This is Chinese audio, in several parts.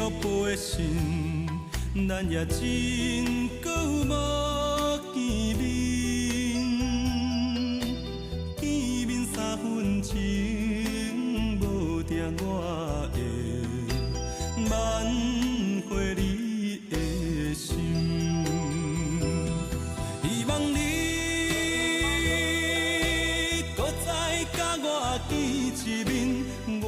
约陪信，咱也真搁有无见面，见面3分情，无定我会挽回你的心。希望你搁再甲我见一面，我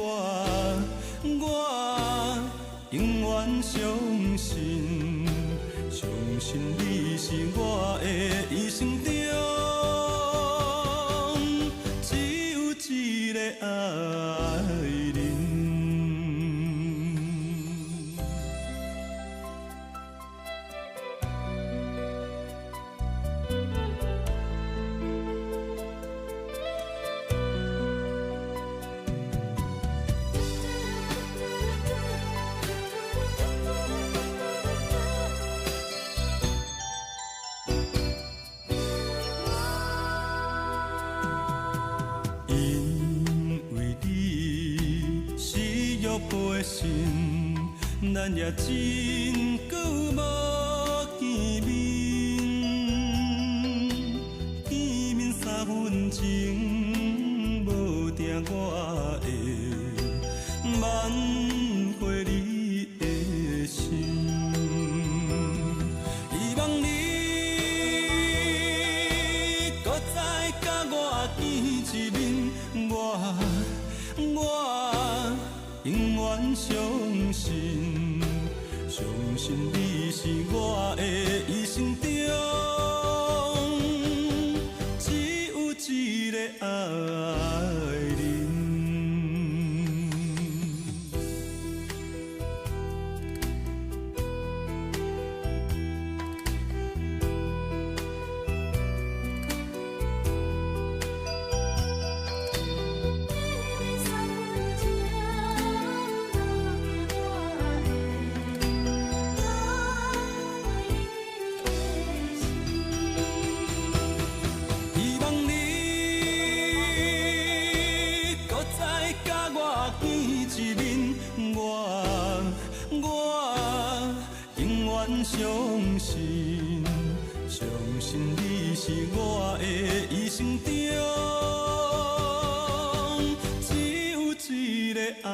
永远相信，相信你是我的一生中只有一个爱人。陪信，咱也真搁有无见面，见面3分情，无定我会挽回你的心。希望你搁再甲我见一面，我永远相信，相信你是我的一生中只有一个爱人。相信，相信你是我的一生中只有一个爱。